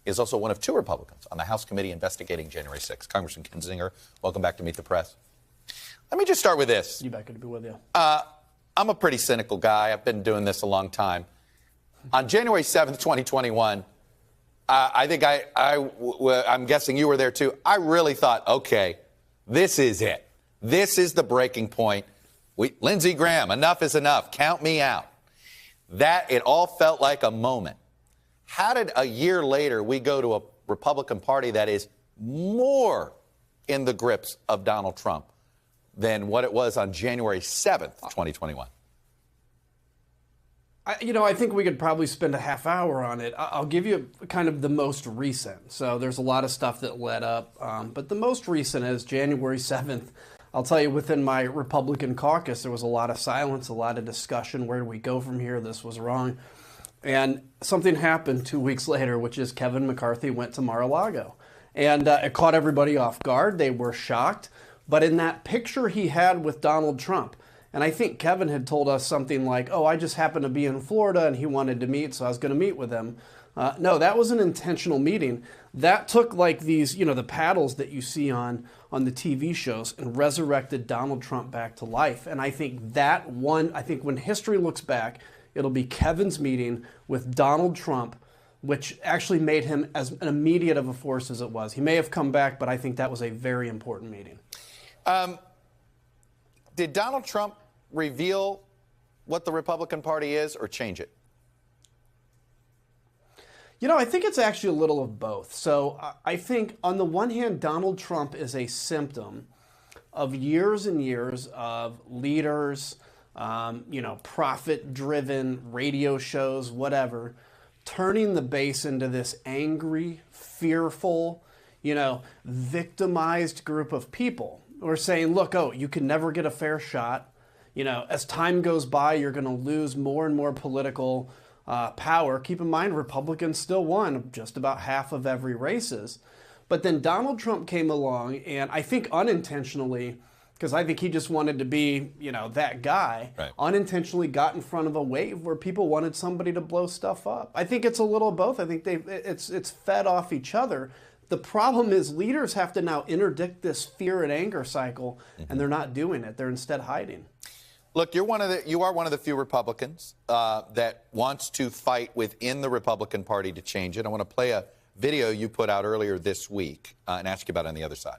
is also one of two Republicans on the House committee investigating January 6th. Congressman Kinzinger, welcome back to Meet the Press. Let me just start with this. You bet, good to be with you. I'm a pretty cynical guy. I've been doing this a long time. On January 7th, 2021, I think I'm guessing you were there too. I really thought, okay, this is it. This is the breaking point. Lindsey Graham, enough is enough. Count me out. That it all felt like a moment. How did a year later we go to a Republican Party that is more in the grips of Donald Trump than what it was on January 7th, 2021? I think we could probably spend a half hour on it. I'll give you kind of the most recent. So there's a lot of stuff that led up, but the most recent is January 7th. I'll tell you, within my Republican caucus, there was a lot of silence, a lot of discussion. Where do we go from here? This was wrong. And something happened 2 weeks later, which is Kevin McCarthy went to Mar-A-Lago. And it caught everybody off guard. They were shocked. But in that picture he had with Donald Trump, and I think Kevin had told us something like, oh, I just happened to be in Florida and he wanted to meet, so I was going to meet with him. No, that was an intentional meeting. That took like these, the paddles that you see on the TV shows and resurrected Donald Trump back to life. And I think when history looks back, it'll be Kevin's meeting with Donald Trump, which actually made him as an immediate of a force as it was. He may have come back, but I think that was a very important meeting. Did Donald Trump reveal what the Republican Party is or change it? I think it's actually a little of both. So I think on the one hand, Donald Trump is a symptom of years and years of leaders, profit-driven radio shows, whatever, turning the base into this angry, fearful, victimized group of people. We're saying, look, you can never get a fair shot. As time goes by, you're going to lose more and more political power. Keep in mind, Republicans still won just about half of every races. But then Donald Trump came along, and I think unintentionally, because I think he just wanted to be, that guy, right, unintentionally got in front of a wave where people wanted somebody to blow stuff up. I think it's a little of both. I think it's fed off each other. The problem is leaders have to now interdict this fear and anger cycle, and they're not doing it. They're instead hiding. Look, you are one of the few Republicans that wants to fight within the Republican Party to change it. I want to play a video you put out earlier this week and ask you about it on the other side.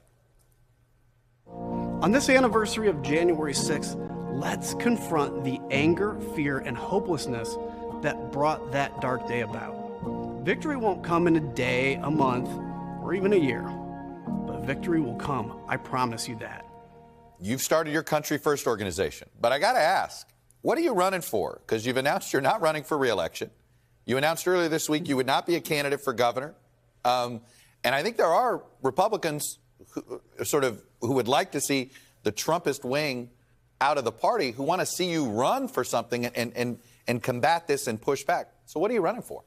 On this anniversary of January 6th, let's confront the anger, fear, and hopelessness that brought that dark day about. Victory won't come in a day, a month, or even a year, but victory will come. I promise you that. You've started your Country First organization, but I got to ask, what are you running for? Because you've announced you're not running for re-election. You announced earlier this week you would not be a candidate for governor. And I think there are Republicans who would like to see the Trumpist wing out of the party who want to see you run for something and combat this and push back. So what are you running for?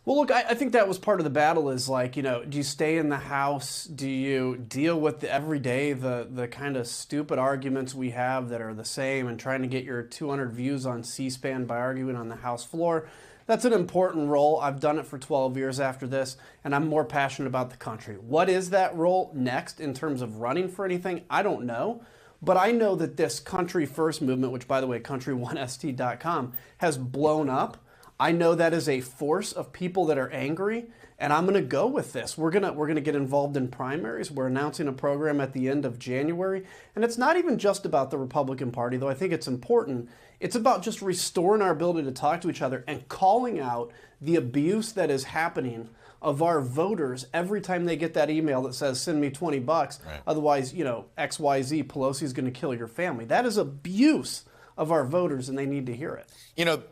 Well, look, I think that was part of the battle is like, do you stay in the House? Do you deal with the everyday, the kind of stupid arguments we have that are the same and trying to get your 200 views on C-SPAN by arguing on the House floor? That's an important role. I've done it for 12 years after this, and I'm more passionate about the country. What is that role next in terms of running for anything? I don't know. But I know that this Country First movement, which, by the way, country1st.com, has blown up. I know that is a force of people that are angry, and I'm going to go with this. We're going to get involved in primaries. We're announcing a program at the end of January, and it's not even just about the Republican Party, though I think it's important. It's about just restoring our ability to talk to each other and calling out the abuse that is happening of our voters every time they get that email that says, send me $20. Right. Otherwise, XYZ, Pelosi's going to kill your family. That is abuse of our voters, and they need to hear it.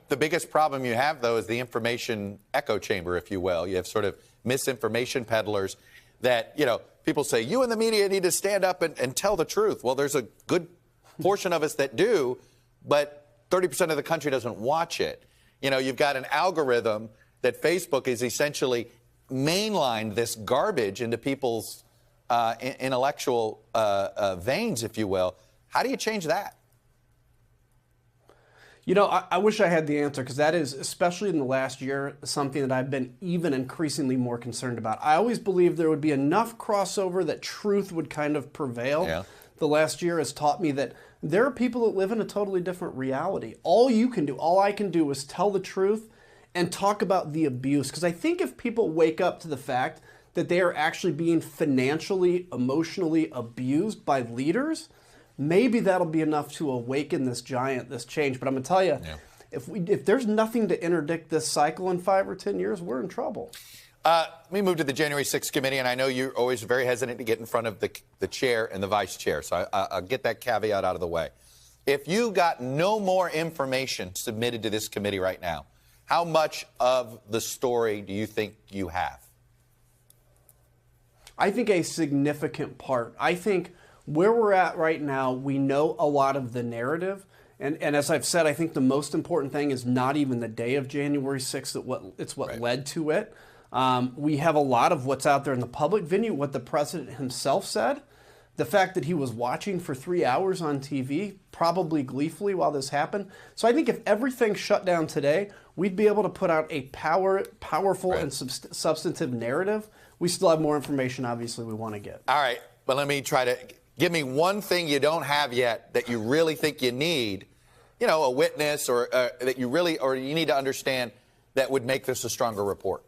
The biggest problem you have, though, is the information echo chamber, if you will. You have sort of misinformation peddlers that, people say, you and the media need to stand up and tell the truth. Well, there's a good portion of us that do, but 30% of the country doesn't watch it. You've got an algorithm that Facebook is essentially mainlined this garbage into people's intellectual veins, if you will. How do you change that? You know, I wish I had the answer, because that is, especially in the last year, something that I've been even increasingly more concerned about. I always believed there would be enough crossover that truth would kind of prevail. Yeah. The last year has taught me that there are people that live in a totally different reality. All I can do is tell the truth and talk about the abuse. Because I think if people wake up to the fact that they are actually being financially, emotionally abused by leaders, maybe that'll be enough to awaken this change. But I'm going to tell you, if there's nothing to interdict this cycle in 5 or 10 years, we're in trouble. Let me move to the January 6th committee, and I know you're always very hesitant to get in front of the chair and the vice chair, so I'll get that caveat out of the way. If you got no more information submitted to this committee right now, how much of the story do you think you have? I think a significant part. I think where we're at right now, we know a lot of the narrative. And as I've said, I think the most important thing is not even the day of January 6th, it's what led to it. We have a lot of what's out there in the public venue, what the president himself said, the fact that he was watching for 3 hours on TV, probably gleefully while this happened. So I think if everything shut down today, we'd be able to put out a powerful and substantive narrative. We still have more information, obviously, we want to get. All right, but let me try to give me one thing you don't have yet that you really think you need, you know, a witness or that you really, or you need to understand that would make this a stronger report.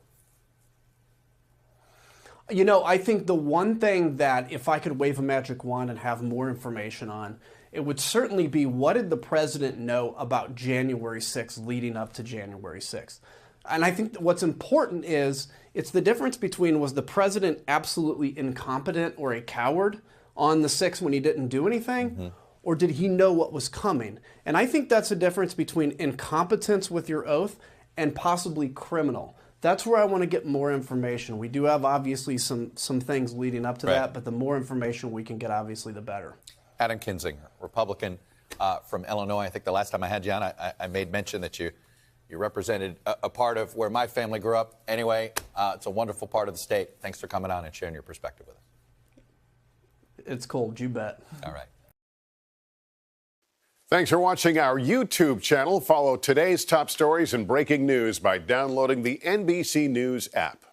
You know, I think the one thing that if I could wave a magic wand and have more information on, it would certainly be, what did the president know about January 6th leading up to January 6th? And I think that what's important is, it's the difference between, was the president absolutely incompetent or a coward on the 6th when he didn't do anything, or did he know what was coming? And I think that's a difference between incompetence with your oath and possibly criminal. That's where I want to get more information. We do have obviously some things leading up to that, but the more information we can get, obviously, the better. Adam Kinzinger, Republican from Illinois. I think the last time I had you on, I made mention that you represented a part of where my family grew up. Anyway, it's a wonderful part of the state. Thanks for coming on and sharing your perspective with us. It's cold, you bet. All right. Thanks for watching our YouTube channel. Follow today's top stories and breaking news by downloading the NBC News app.